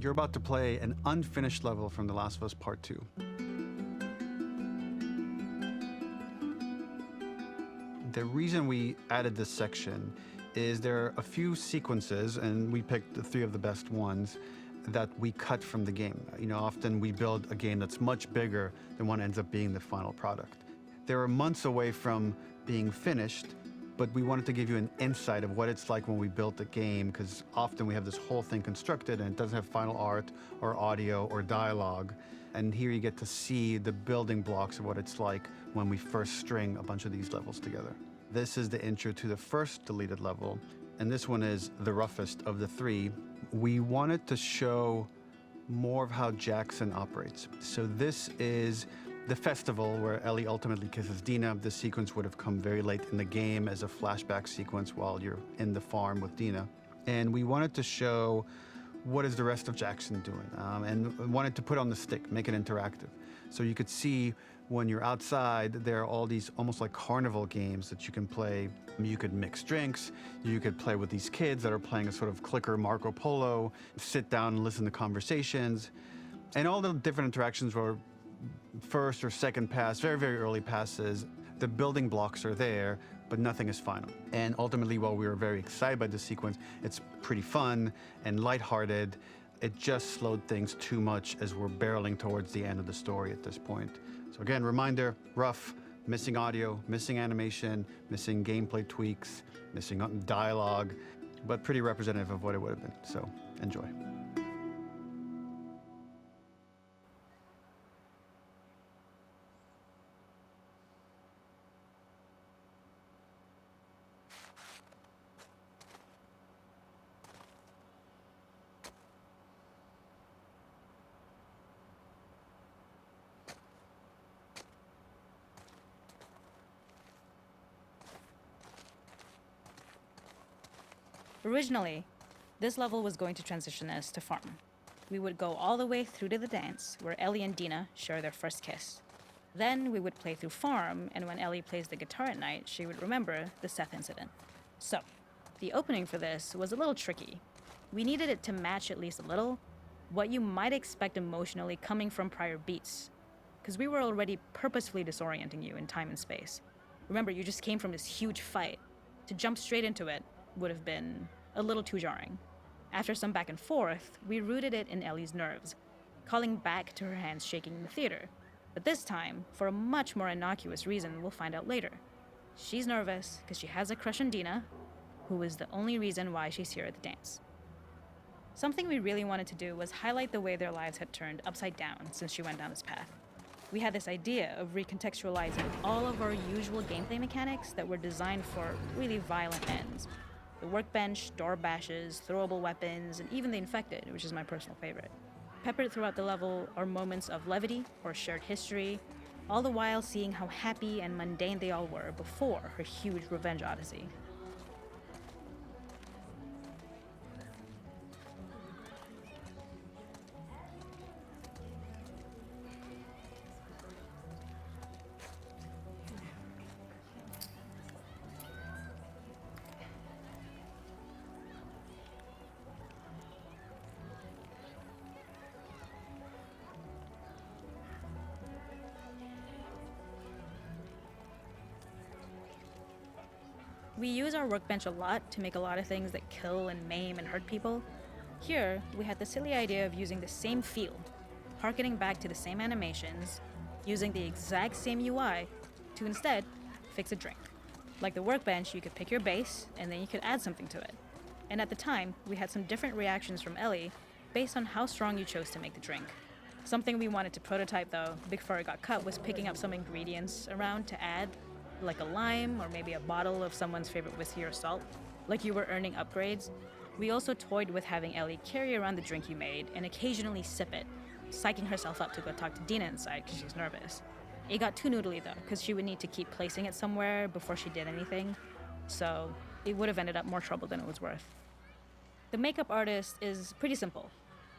You're about to play an unfinished level from The Last of Us Part 2. The reason we added this section is there are a few sequences, and we picked the 3 of the best ones, that we cut from the game. Often we build a game that's much bigger than what ends up being the final product. They're months away from being finished, but we wanted to give you an insight of what it's like when we built a game, because often we have this whole thing constructed and it doesn't have final art or audio or dialogue. And here you get to see the building blocks of what it's like when we first string a bunch of these levels together. This is the intro to the first deleted level, and this one is the roughest of the 3. We wanted to show more of how Jackson operates. So this is the festival where Ellie ultimately kisses Dina. This sequence would have come very late in the game as a flashback sequence while you're in the farm with Dina. And we wanted to show what is the rest of Jackson doing, and wanted to put on the stick, make it interactive. So you could see when you're outside, there are all these almost like carnival games that you can play. You could mix drinks, you could play with these kids that are playing a sort of clicker Marco Polo, sit down and listen to conversations. And all the different interactions were first or second pass, very, very early passes. The building blocks are there, but nothing is final. And ultimately, while we were very excited by this sequence, it's pretty fun and lighthearted. It just slowed things too much as we're barreling towards the end of the story at this point. So again, reminder, rough, missing audio, missing animation, missing gameplay tweaks, missing dialogue, but pretty representative of what it would have been. So enjoy. Originally, this level was going to transition us to farm. We would go all the way through to the dance, where Ellie and Dina share their first kiss. Then we would play through farm, and when Ellie plays the guitar at night, she would remember the Seth incident. So, the opening for this was a little tricky. We needed it to match at least a little what you might expect emotionally coming from prior beats, because we were already purposefully disorienting you in time and space. Remember, you just came from this huge fight. To jump straight into it would have been a little too jarring. After some back and forth, we rooted it in Ellie's nerves, calling back to her hands shaking in the theater. But this time, for a much more innocuous reason we'll find out later. She's nervous because she has a crush on Dina, who is the only reason why she's here at the dance. Something we really wanted to do was highlight the way their lives had turned upside down since she went down this path. We had this idea of recontextualizing all of our usual gameplay mechanics that were designed for really violent ends. The workbench, door bashes, throwable weapons, and even the infected, which is my personal favorite. Peppered throughout the level are moments of levity or shared history, all the while seeing how happy and mundane they all were before her huge revenge odyssey. We use our workbench a lot to make a lot of things that kill and maim and hurt people. Here, we had the silly idea of using the same feel, harkening back to the same animations, using the exact same UI to instead fix a drink. Like the workbench, you could pick your base, and then you could add something to it. And at the time, we had some different reactions from Ellie based on how strong you chose to make the drink. Something we wanted to prototype though, before it got cut, was picking up some ingredients around to add, like a lime or maybe a bottle of someone's favorite whiskey or salt, like you were earning upgrades. We also toyed with having Ellie carry around the drink you made and occasionally sip it, psyching herself up to go talk to Dina inside because she's nervous. It got too noodly though, because she would need to keep placing it somewhere before she did anything, so it would have ended up more trouble than it was worth. The makeup artist is pretty simple.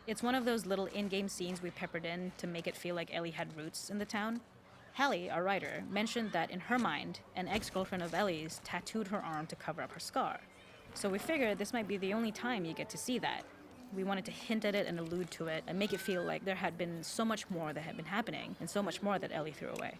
It's one of those little in-game scenes we peppered in to make it feel like Ellie had roots in the town. Hallie, our writer, mentioned that in her mind, an ex-girlfriend of Ellie's tattooed her arm to cover up her scar. So we figured this might be the only time you get to see that. We wanted to hint at it and allude to it and make it feel like there had been so much more that had been happening and so much more that Ellie threw away.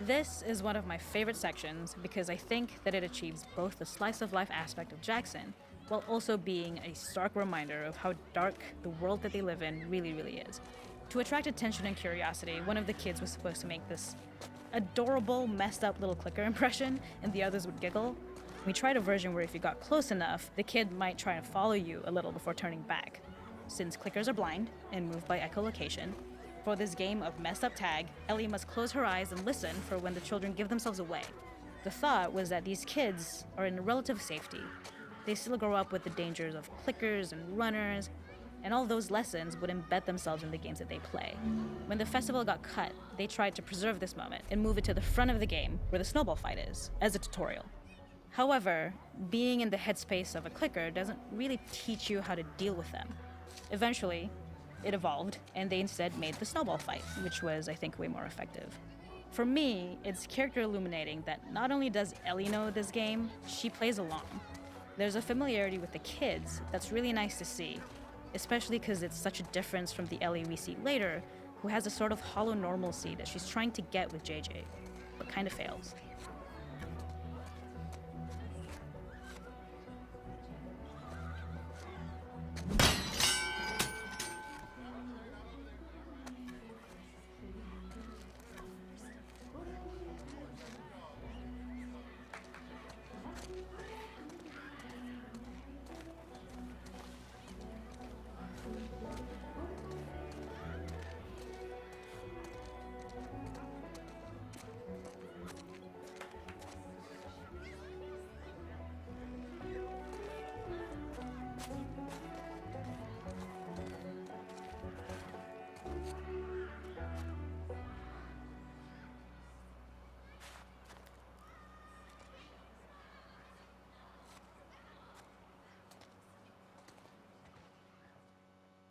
This is one of my favorite sections because I think that it achieves both the slice of life aspect of Jackson while also being a stark reminder of how dark the world that they live in really is. To attract attention and curiosity, one of the kids was supposed to make this adorable, messed up little clicker impression and the others would giggle. We tried a version where if you got close enough, the kid might try and follow you a little before turning back. Since clickers are blind and move by echolocation, for this game of messed up tag, Ellie must close her eyes and listen for when the children give themselves away. The thought was that these kids are in relative safety. They still grow up with the dangers of clickers and runners, and all those lessons would embed themselves in the games that they play. When the festival got cut, they tried to preserve this moment and move it to the front of the game where the snowball fight is, as a tutorial. However, being in the headspace of a clicker doesn't really teach you how to deal with them. Eventually, it evolved, and they instead made the snowball fight, which was, I think, way more effective. For me, it's character illuminating that not only does Ellie know this game, she plays along. There's a familiarity with the kids that's really nice to see, especially because it's such a difference from the Ellie we see later, who has a sort of hollow normalcy that she's trying to get with JJ, but kind of fails.